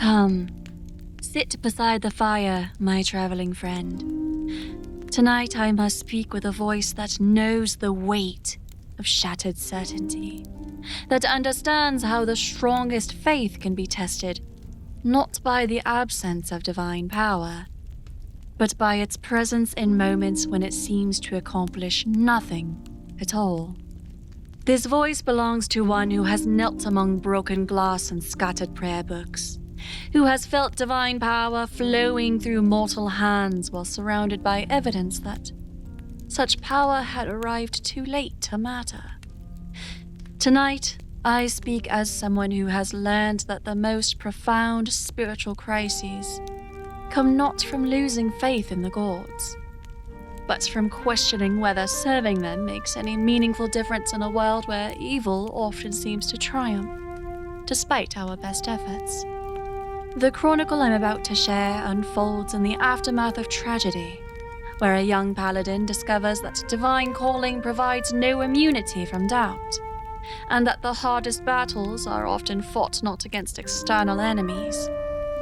Come, sit beside the fire, my traveling friend. Tonight I must speak with a voice that knows the weight of shattered certainty, that understands how the strongest faith can be tested, not by the absence of divine power, but by its presence in moments when it seems to accomplish nothing at all. This voice belongs to one who has knelt among broken glass and scattered prayer books, who has felt divine power flowing through mortal hands while surrounded by evidence that such power had arrived too late to matter. Tonight, I speak as someone who has learned that the most profound spiritual crises come not from losing faith in the gods, but from questioning whether serving them makes any meaningful difference in a world where evil often seems to triumph, despite our best efforts. The chronicle I'm about to share unfolds in the aftermath of tragedy, where a young paladin discovers that divine calling provides no immunity from doubt, and that the hardest battles are often fought not against external enemies,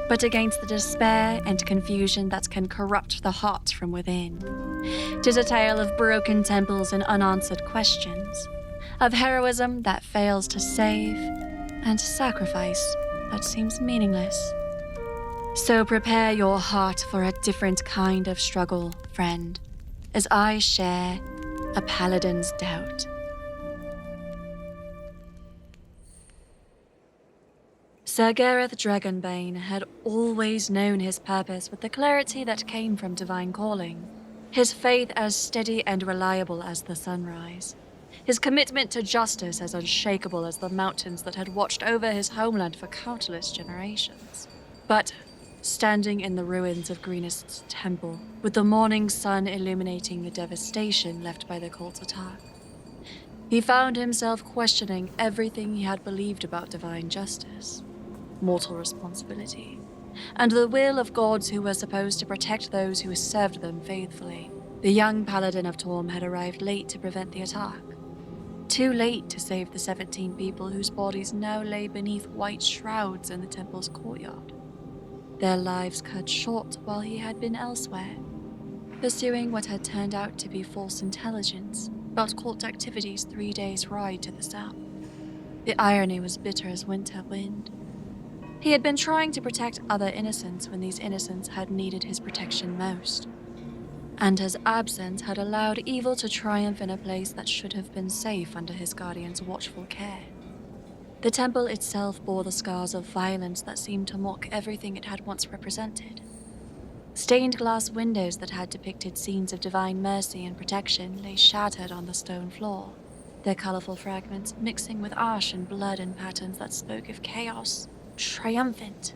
but against the despair and confusion that can corrupt the heart from within. 'Tis a tale of broken temples and unanswered questions, of heroism that fails to save, and sacrifice that seems meaningless. So prepare your heart for a different kind of struggle, friend, as I share a paladin's doubt. Sir Gareth Dragonbane had always known his purpose with the clarity that came from divine calling, his faith as steady and reliable as the sunrise, his commitment to justice as unshakable as the mountains that had watched over his homeland for countless generations. But standing in the ruins of Greenest's temple, with the morning sun illuminating the devastation left by the cult's attack, he found himself questioning everything he had believed about divine justice, mortal responsibility, and the will of gods who were supposed to protect those who served them faithfully. The young Paladin of Torm had arrived late to prevent the attack, too late to save the 17 people whose bodies now lay beneath white shrouds in the temple's courtyard, their lives cut short while he had been elsewhere, pursuing what had turned out to be false intelligence about cult activities 3 days' ride to the south. The irony was bitter as winter wind. He had been trying to protect other innocents when these innocents had needed his protection most, and his absence had allowed evil to triumph in a place that should have been safe under his guardian's watchful care. The temple itself bore the scars of violence that seemed to mock everything it had once represented. Stained glass windows that had depicted scenes of divine mercy and protection lay shattered on the stone floor, their colorful fragments mixing with ash and blood in patterns that spoke of chaos, triumphant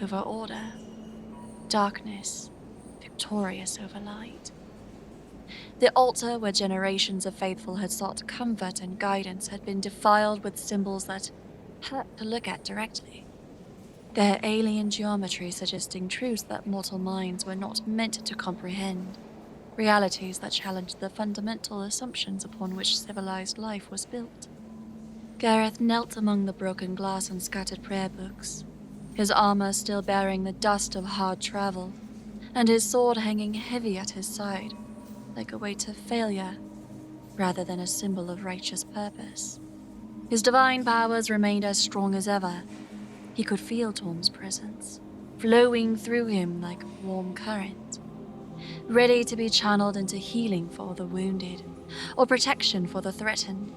over order, darkness victorious over light. The altar where generations of faithful had sought comfort and guidance had been defiled with symbols that hurt to look at directly, their alien geometry suggesting truths that mortal minds were not meant to comprehend, realities that challenged the fundamental assumptions upon which civilized life was built. Gareth knelt among the broken glass and scattered prayer books, his armor still bearing the dust of hard travel, and his sword hanging heavy at his side, like a weight of failure, rather than a symbol of righteous purpose. His divine powers remained as strong as ever. He could feel Torm's presence, flowing through him like a warm current, ready to be channeled into healing for the wounded, or protection for the threatened,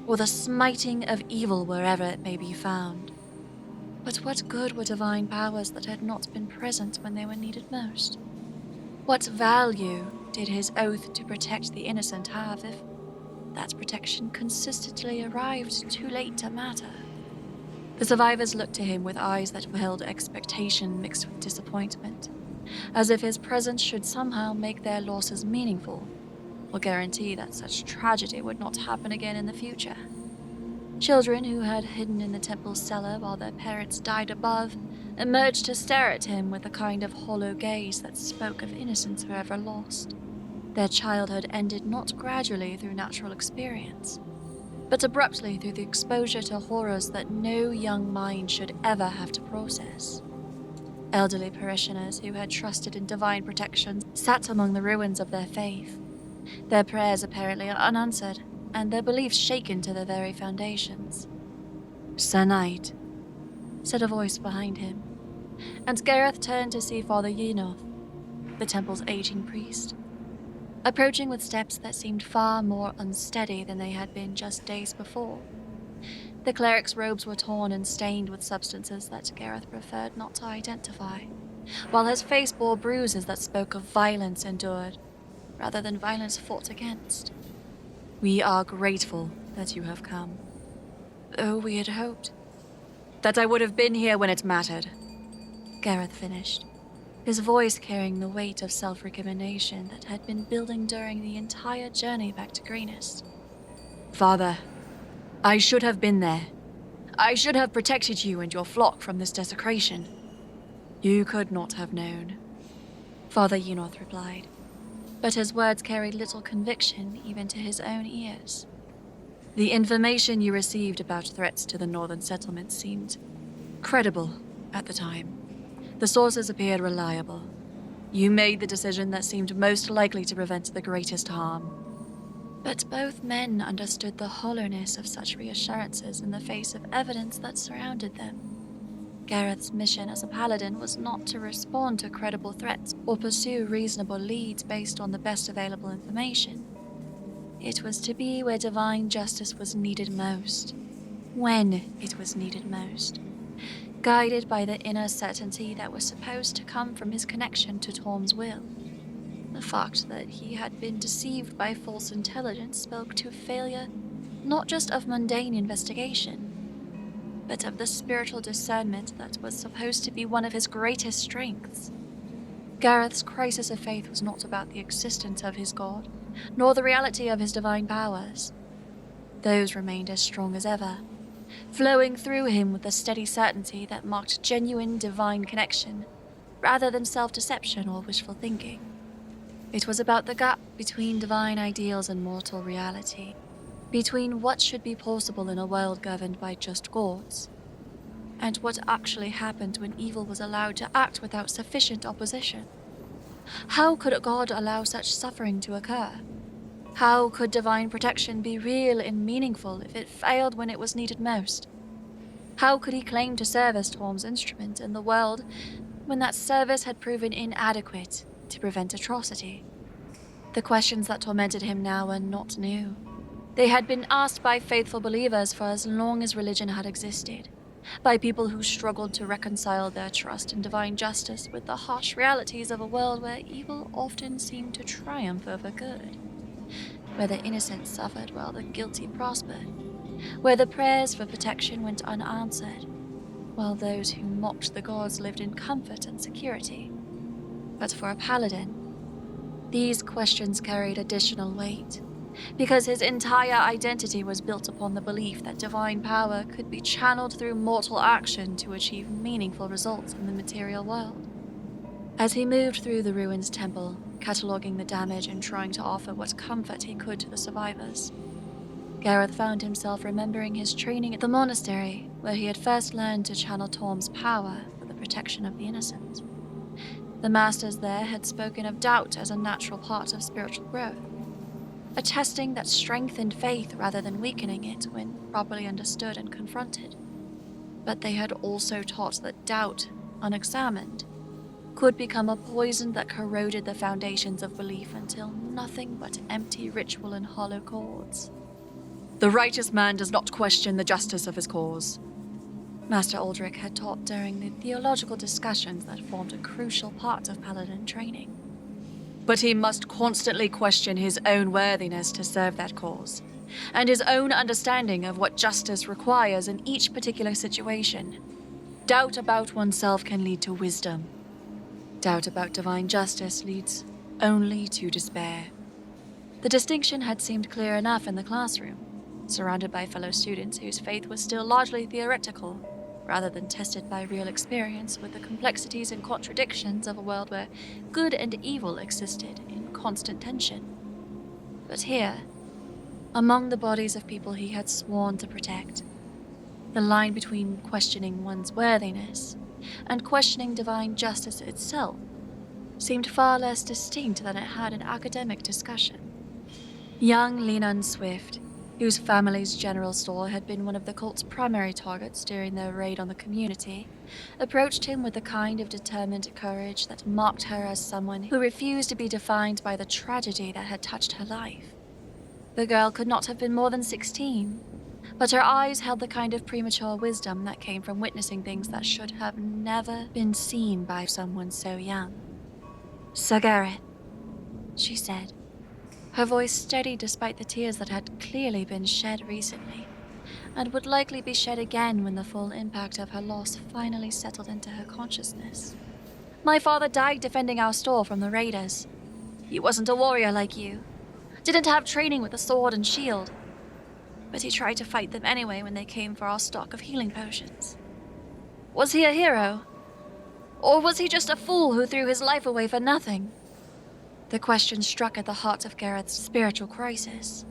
or the smiting of evil wherever it may be found. But what good were divine powers that had not been present when they were needed most? What value did his oath to protect the innocent have if that protection consistently arrived too late to matter? The survivors looked to him with eyes that held expectation mixed with disappointment, as if his presence should somehow make their losses meaningful, or guarantee that such tragedy would not happen again in the future. Children who had hidden in the temple's cellar while their parents died above emerged to stare at him with a kind of hollow gaze that spoke of innocence forever lost. Their childhood ended not gradually through natural experience, but abruptly through the exposure to horrors that no young mind should ever have to process. Elderly parishioners who had trusted in divine protection sat among the ruins of their faith, their prayers apparently unanswered, and their beliefs shaken to their very foundations. "Sir Knight," said a voice behind him, and Gareth turned to see Father Yinoth, the temple's aging priest, approaching with steps that seemed far more unsteady than they had been just days before. The cleric's robes were torn and stained with substances that Gareth preferred not to identify, while his face bore bruises that spoke of violence endured, rather than violence fought against. "We are grateful that you have come." "Oh, we had hoped that I would have been here when it mattered," Gareth finished, his voice carrying the weight of self-recrimination that had been building during the entire journey back to Greenest. "Father, I should have been there. I should have protected you and your flock from this desecration." "You could not have known," Father Yinoth replied, but his words carried little conviction even to his own ears. "The information you received about threats to the northern settlements seemed credible at the time. The sources appeared reliable. You made the decision that seemed most likely to prevent the greatest harm." But both men understood the hollowness of such reassurances in the face of evidence that surrounded them. Gareth's mission as a paladin was not to respond to credible threats or pursue reasonable leads based on the best available information. It was to be where divine justice was needed most, when it was needed most, guided by the inner certainty that was supposed to come from his connection to Torm's will. The fact that he had been deceived by false intelligence spoke to failure not just of mundane investigation, but of the spiritual discernment that was supposed to be one of his greatest strengths. Gareth's crisis of faith was not about the existence of his god, nor the reality of his divine powers. Those remained as strong as ever, flowing through him with a steady certainty that marked genuine divine connection, rather than self-deception or wishful thinking. It was about the gap between divine ideals and mortal reality, between what should be possible in a world governed by just gods, and what actually happened when evil was allowed to act without sufficient opposition. How could a god allow such suffering to occur? How could divine protection be real and meaningful if it failed when it was needed most? How could he claim to serve as Torm's instrument in the world when that service had proven inadequate to prevent atrocity? The questions that tormented him now were not new. They had been asked by faithful believers for as long as religion had existed, by people who struggled to reconcile their trust in divine justice with the harsh realities of a world where evil often seemed to triumph over good, where the innocent suffered while the guilty prospered, where the prayers for protection went unanswered, while those who mocked the gods lived in comfort and security. But for a paladin, these questions carried additional weight, because his entire identity was built upon the belief that divine power could be channeled through mortal action to achieve meaningful results in the material world. As he moved through the ruined temple, cataloguing the damage and trying to offer what comfort he could to the survivors, Gareth found himself remembering his training at the monastery, where he had first learned to channel Torm's power for the protection of the innocent. The masters there had spoken of doubt as a natural part of spiritual growth, attesting that strengthened faith rather than weakening it when properly understood and confronted. But they had also taught that doubt, unexamined, could become a poison that corroded the foundations of belief until nothing but empty ritual and hollow chords. "The righteous man does not question the justice of his cause," Master Aldrich had taught during the theological discussions that formed a crucial part of Paladin training. "But he must constantly question his own worthiness to serve that cause, and his own understanding of what justice requires in each particular situation. Doubt about oneself can lead to wisdom. Doubt about divine justice leads only to despair." The distinction had seemed clear enough in the classroom, surrounded by fellow students whose faith was still largely theoretical, rather than tested by real experience with the complexities and contradictions of a world where good and evil existed in constant tension. But here, among the bodies of people he had sworn to protect, the line between questioning one's worthiness and questioning divine justice itself seemed far less distinct than it had in academic discussion. Young Linan Swift, whose family's general store had been one of the cult's primary targets during their raid on the community, approached him with the kind of determined courage that marked her as someone who refused to be defined by the tragedy that had touched her life. The girl could not have been more than 16, but her eyes held the kind of premature wisdom that came from witnessing things that should have never been seen by someone so young. "Sir Gareth," she said, her voice steady despite the tears that had clearly been shed recently, and would likely be shed again when the full impact of her loss finally settled into her consciousness. "My father died defending our store from the raiders. He wasn't a warrior like you, didn't have training with a sword and shield, but he tried to fight them anyway when they came for our stock of healing potions. Was he a hero? Or was he just a fool who threw his life away for nothing?" The question struck at the heart of Gareth's spiritual crisis,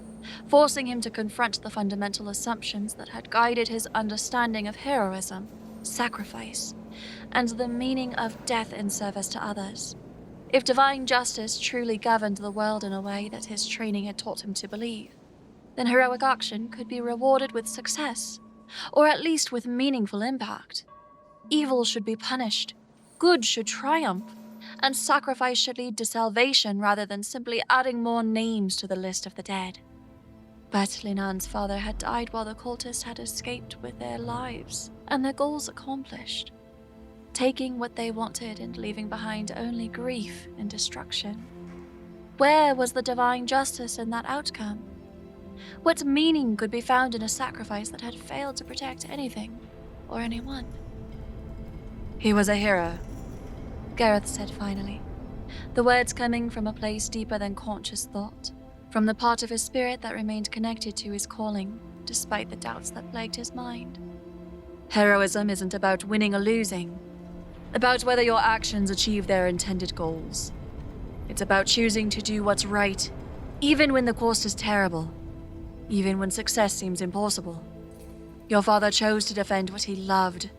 forcing him to confront the fundamental assumptions that had guided his understanding of heroism, sacrifice, and the meaning of death in service to others. If divine justice truly governed the world in a way that his training had taught him to believe, then heroic action could be rewarded with success, or at least with meaningful impact. Evil should be punished, good should triumph, and sacrifice should lead to salvation rather than simply adding more names to the list of the dead. But Linan's father had died while the cultists had escaped with their lives and their goals accomplished, taking what they wanted and leaving behind only grief and destruction. Where was the divine justice in that outcome? What meaning could be found in a sacrifice that had failed to protect anything or anyone? "He was a hero," Gareth said finally, the words coming from a place deeper than conscious thought, from the part of his spirit that remained connected to his calling, despite the doubts that plagued his mind. "Heroism isn't about winning or losing, about whether your actions achieve their intended goals. It's about choosing to do what's right, even when the cost is terrible, even when success seems impossible. Your father chose to defend what he loved,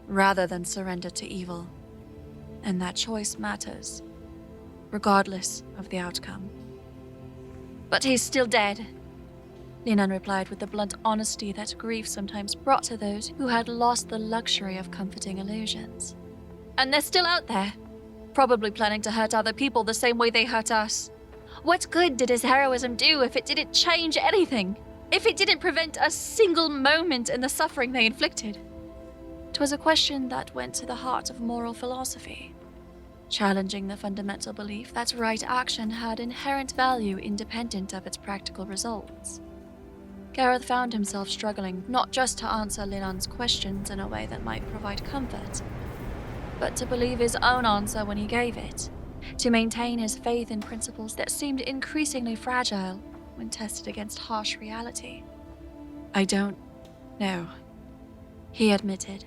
rather than surrender to evil. And that choice matters, regardless of the outcome." "But he's still dead," Linan replied with the blunt honesty that grief sometimes brought to those who had lost the luxury of comforting illusions. "And they're still out there, probably planning to hurt other people the same way they hurt us. What good did his heroism do if it didn't change anything? If it didn't prevent a single moment in the suffering they inflicted?" 'Twas a question that went to the heart of moral philosophy, challenging the fundamental belief that right action had inherent value independent of its practical results. Gareth found himself struggling not just to answer Linan's questions in a way that might provide comfort, but to believe his own answer when he gave it, to maintain his faith in principles that seemed increasingly fragile when tested against harsh reality. "I don't know," he admitted,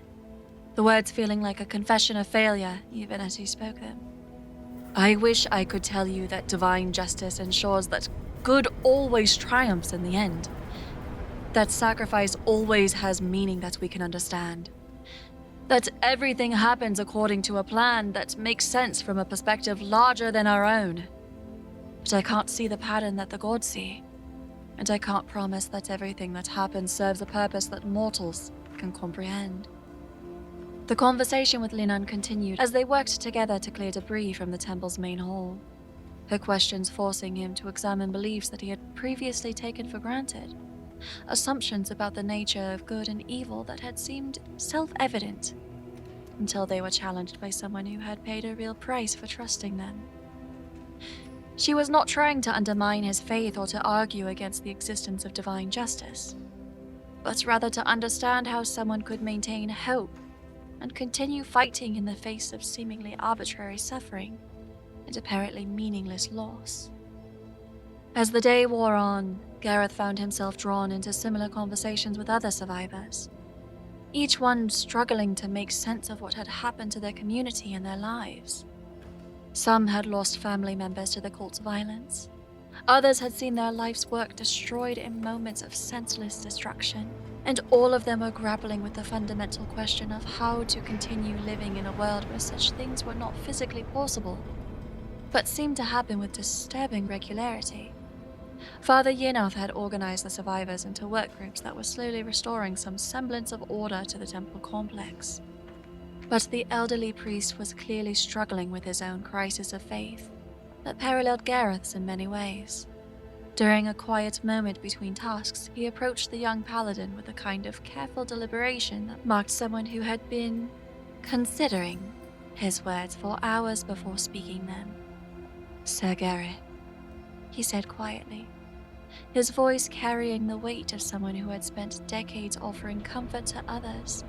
the words feeling like a confession of failure even as he spoke them. "I wish I could tell you that divine justice ensures that good always triumphs in the end, that sacrifice always has meaning that we can understand, that everything happens according to a plan that makes sense from a perspective larger than our own. But I can't see the pattern that the gods see, and I can't promise that everything that happens serves a purpose that mortals can comprehend." The conversation with Linan continued as they worked together to clear debris from the temple's main hall, her questions forcing him to examine beliefs that he had previously taken for granted, assumptions about the nature of good and evil that had seemed self-evident, until they were challenged by someone who had paid a real price for trusting them. She was not trying to undermine his faith or to argue against the existence of divine justice, but rather to understand how someone could maintain hope and continue fighting in the face of seemingly arbitrary suffering and apparently meaningless loss. As the day wore on, Gareth found himself drawn into similar conversations with other survivors, each one struggling to make sense of what had happened to their community and their lives. Some had lost family members to the cult's violence. Others had seen their life's work destroyed in moments of senseless destruction. and all of them were grappling with the fundamental question of how to continue living in a world where such things were not physically possible, but seemed to happen with disturbing regularity. Father Yinoth had organized the survivors into work groups that were slowly restoring some semblance of order to the temple complex. But the elderly priest was clearly struggling with his own crisis of faith that paralleled Gareth's in many ways. During a quiet moment between tasks, he approached the young paladin with a kind of careful deliberation that marked someone who had been considering his words for hours before speaking them. "Sir Gareth," he said quietly, his voice carrying the weight of someone who had spent decades offering comfort to others,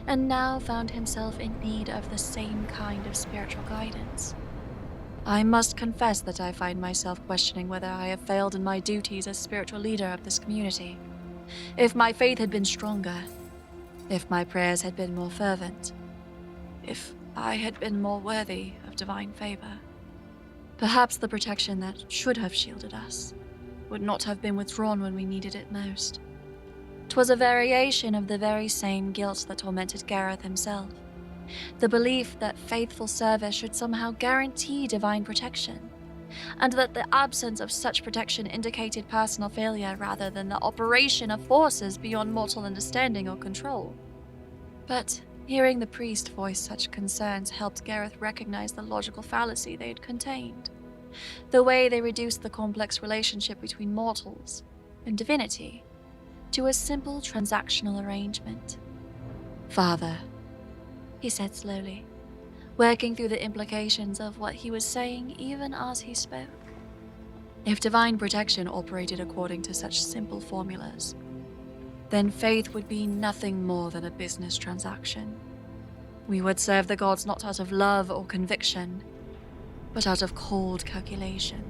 and now found himself in need of the same kind of spiritual guidance. "I must confess that I find myself questioning whether I have failed in my duties as spiritual leader of this community. If my faith had been stronger, if my prayers had been more fervent, if I had been more worthy of divine favor, perhaps the protection that should have shielded us would not have been withdrawn when we needed it most." 'Twas a variation of the very same guilt that tormented Gareth himself. The belief that faithful service should somehow guarantee divine protection, and that the absence of such protection indicated personal failure rather than the operation of forces beyond mortal understanding or control. But hearing the priest voice such concerns helped Gareth recognize the logical fallacy they had contained, the way they reduced the complex relationship between mortals and divinity to a simple transactional arrangement. "Father," he said slowly, working through the implications of what he was saying even as he spoke. "If divine protection operated according to such simple formulas, then faith would be nothing more than a business transaction. We would serve the gods not out of love or conviction, but out of cold calculation,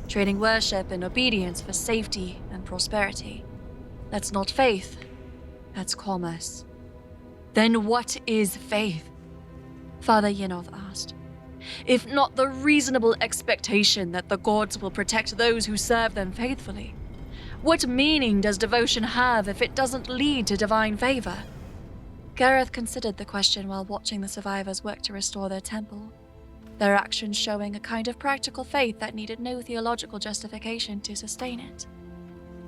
trading worship and obedience for safety and prosperity. That's not faith, that's commerce." "Then what is faith?" Father Yinoth asked. "If not the reasonable expectation that the gods will protect those who serve them faithfully, what meaning does devotion have if it doesn't lead to divine favor?" Gareth considered the question while watching the survivors work to restore their temple, their actions showing a kind of practical faith that needed no theological justification to sustain it.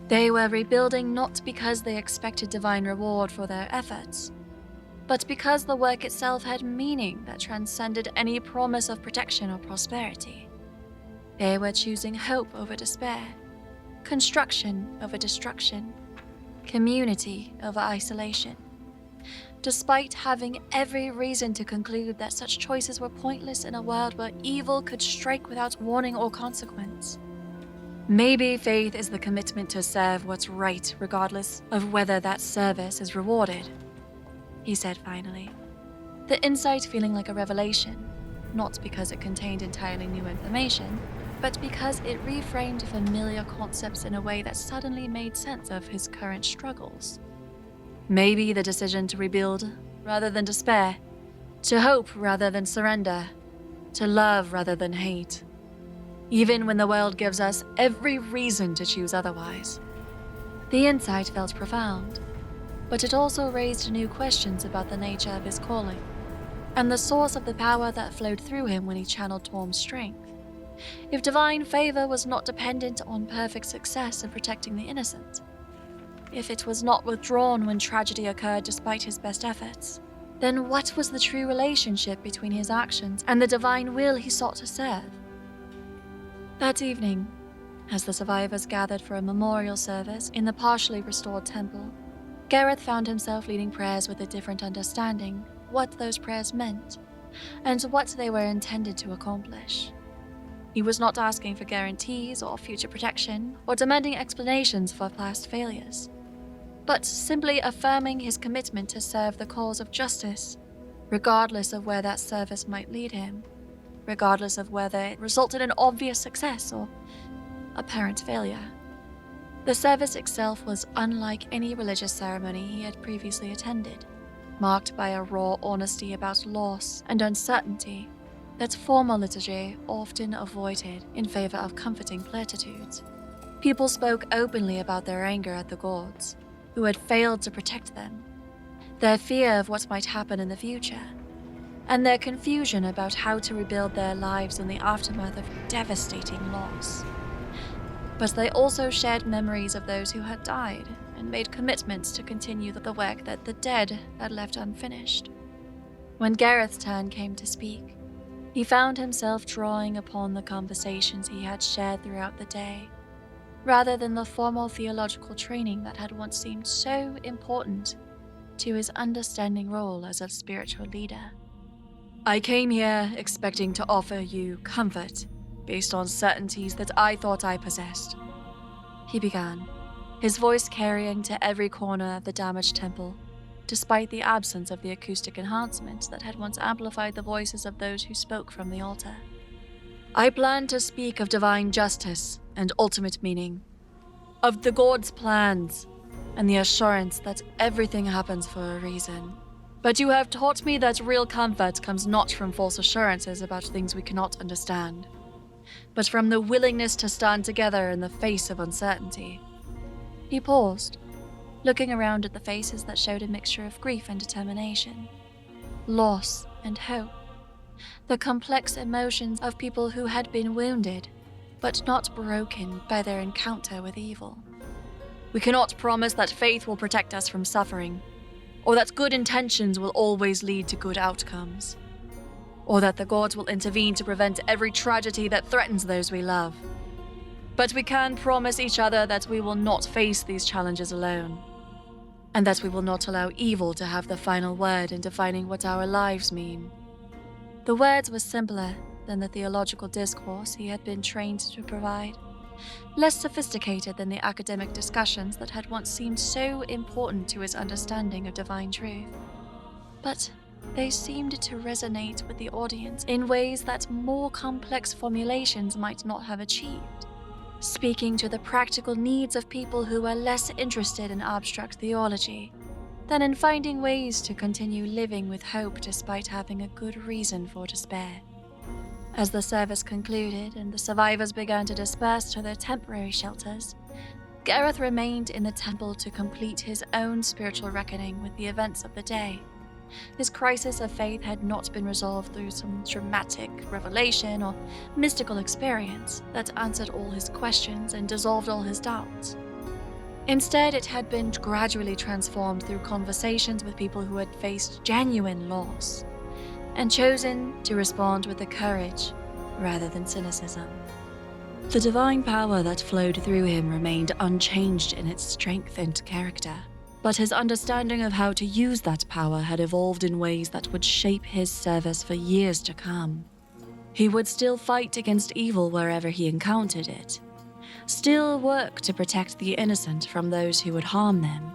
They were rebuilding not because they expected divine reward for their efforts, but because the work itself had meaning that transcended any promise of protection or prosperity. They were choosing hope over despair, construction over destruction, community over isolation, despite having every reason to conclude that such choices were pointless in a world where evil could strike without warning or consequence. "Maybe faith is the commitment to serve what's right regardless of whether that service is rewarded," he said finally, the insight feeling like a revelation, not because it contained entirely new information, but because it reframed familiar concepts in a way that suddenly made sense of his current struggles. "Maybe the decision to rebuild rather than despair, to hope rather than surrender, to love rather than hate, even when the world gives us every reason to choose otherwise." The insight felt profound, but it also raised new questions about the nature of his calling, and the source of the power that flowed through him when he channeled Torm's strength. If divine favor was not dependent on perfect success in protecting the innocent, if it was not withdrawn when tragedy occurred despite his best efforts, then what was the true relationship between his actions and the divine will he sought to serve? That evening, as the survivors gathered for a memorial service in the partially restored temple, Gareth found himself leading prayers with a different understanding what those prayers meant and what they were intended to accomplish. He was not asking for guarantees or future protection or demanding explanations for past failures, but simply affirming his commitment to serve the cause of justice, regardless of where that service might lead him, regardless of whether it resulted in obvious success or apparent failure. The service itself was unlike any religious ceremony he had previously attended, marked by a raw honesty about loss and uncertainty that formal liturgy often avoided in favor of comforting platitudes. People spoke openly about their anger at the gods, who had failed to protect them, their fear of what might happen in the future, and their confusion about how to rebuild their lives in the aftermath of devastating loss. But they also shared memories of those who had died and made commitments to continue the work that the dead had left unfinished. When Gareth's turn came to speak, he found himself drawing upon the conversations he had shared throughout the day, rather than the formal theological training that had once seemed so important to his understanding role as a spiritual leader. I came here expecting to offer you comfort based on certainties that I thought I possessed, he began, his voice carrying to every corner of the damaged temple, despite the absence of the acoustic enhancement that had once amplified the voices of those who spoke from the altar. I plan to speak of divine justice and ultimate meaning, of the gods' plans, and the assurance that everything happens for a reason. But you have taught me that real comfort comes not from false assurances about things we cannot understand, but from the willingness to stand together in the face of uncertainty. He paused, looking around at the faces that showed a mixture of grief and determination, loss and hope, the complex emotions of people who had been wounded, but not broken by their encounter with evil. We cannot promise that faith will protect us from suffering, or that good intentions will always lead to good outcomes, or that the gods will intervene to prevent every tragedy that threatens those we love. But we can promise each other that we will not face these challenges alone, and that we will not allow evil to have the final word in defining what our lives mean. The words were simpler than the theological discourse he had been trained to provide, less sophisticated than the academic discussions that had once seemed so important to his understanding of divine truth. But they seemed to resonate with the audience in ways that more complex formulations might not have achieved, speaking to the practical needs of people who were less interested in abstract theology than in finding ways to continue living with hope despite having a good reason for despair. As the service concluded and the survivors began to disperse to their temporary shelters, Gareth remained in the temple to complete his own spiritual reckoning with the events of the day. His crisis of faith had not been resolved through some dramatic revelation or mystical experience that answered all his questions and dissolved all his doubts. Instead, it had been gradually transformed through conversations with people who had faced genuine loss and chosen to respond with the courage rather than cynicism. The divine power that flowed through him remained unchanged in its strength and character, but his understanding of how to use that power had evolved in ways that would shape his service for years to come. He would still fight against evil wherever he encountered it, still work to protect the innocent from those who would harm them.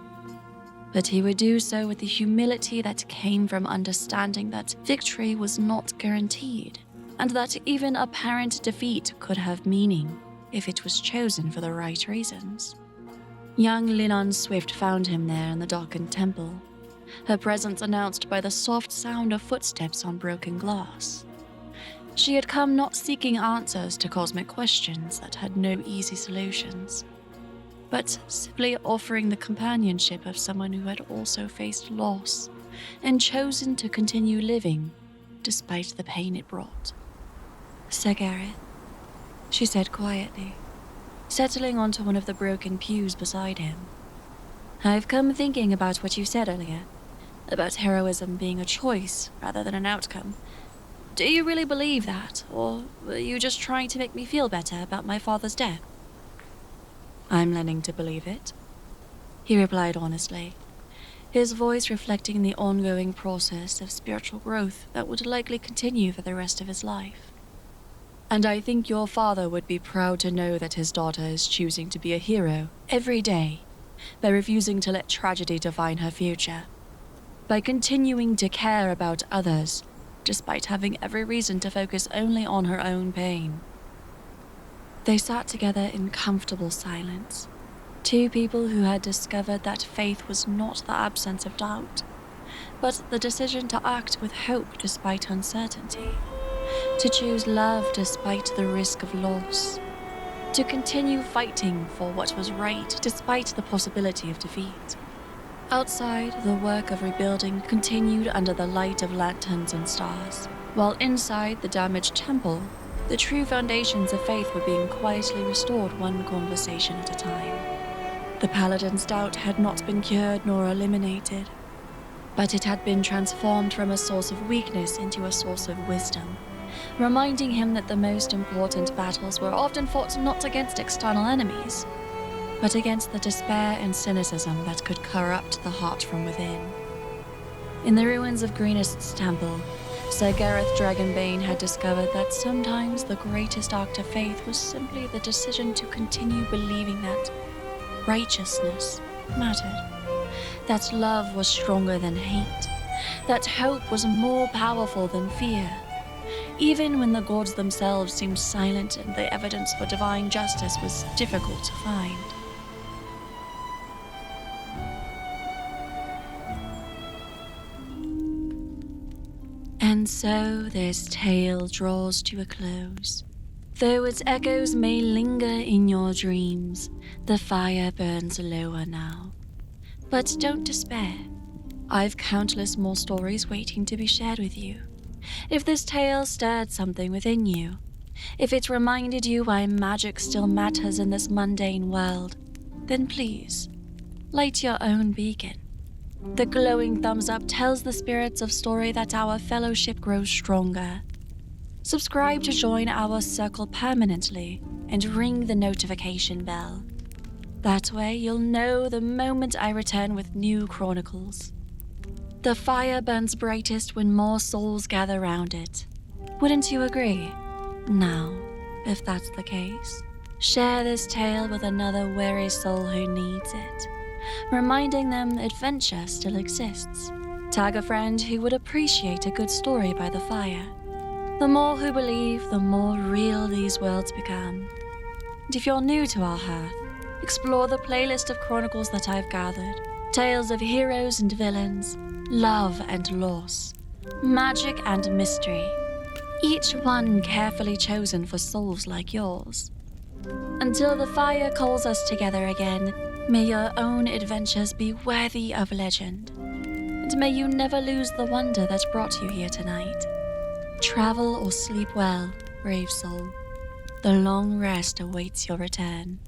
But he would do so with the humility that came from understanding that victory was not guaranteed, and that even apparent defeat could have meaning if it was chosen for the right reasons. Young Linan Swift found him there in the darkened temple, her presence announced by the soft sound of footsteps on broken glass. She had come not seeking answers to cosmic questions that had no easy solutions, but simply offering the companionship of someone who had also faced loss and chosen to continue living despite the pain it brought. Sir Gareth, she said quietly, settling onto one of the broken pews beside him. I've come thinking about what you said earlier, about heroism being a choice rather than an outcome. Do you really believe that, or were you just trying to make me feel better about my father's death? I'm learning to believe it, he replied honestly, his voice reflecting the ongoing process of spiritual growth that would likely continue for the rest of his life. And I think your father would be proud to know that his daughter is choosing to be a hero every day by refusing to let tragedy define her future, by continuing to care about others despite having every reason to focus only on her own pain. They sat together in comfortable silence, two people who had discovered that faith was not the absence of doubt, but the decision to act with hope despite uncertainty, to choose love despite the risk of loss, to continue fighting for what was right despite the possibility of defeat. Outside, the work of rebuilding continued under the light of lanterns and stars, while inside the damaged temple, the true foundations of faith were being quietly restored one conversation at a time. The Paladin's doubt had not been cured nor eliminated, but it had been transformed from a source of weakness into a source of wisdom, reminding him that the most important battles were often fought not against external enemies, but against the despair and cynicism that could corrupt the heart from within. In the ruins of Greenest's temple, Sir Gareth Dragonbane had discovered that sometimes the greatest act of faith was simply the decision to continue believing that righteousness mattered, that love was stronger than hate, that hope was more powerful than fear, even when the gods themselves seemed silent and the evidence for divine justice was difficult to find. And so this tale draws to a close. Though its echoes may linger in your dreams, the fire burns lower now. But don't despair. I've countless more stories waiting to be shared with you. If this tale stirred something within you, if it reminded you why magic still matters in this mundane world, then please, light your own beacon. The glowing thumbs up tells the spirits of story that our fellowship grows stronger. Subscribe to join our circle permanently and ring the notification bell. That way you'll know the moment I return with new chronicles. The fire burns brightest when more souls gather round it. Wouldn't you agree? Now, if that's the case, share this tale with another weary soul who needs it, reminding them adventure still exists. Tag a friend who would appreciate a good story by the fire. The more who believe, the more real these worlds become. And if you're new to our hearth, explore the playlist of chronicles that I've gathered. Tales of heroes and villains, love and loss, magic and mystery, each one carefully chosen for souls like yours. Until the fire calls us together again, may your own adventures be worthy of legend, and may you never lose the wonder that brought you here tonight. Travel or sleep well, brave soul. The long rest awaits your return.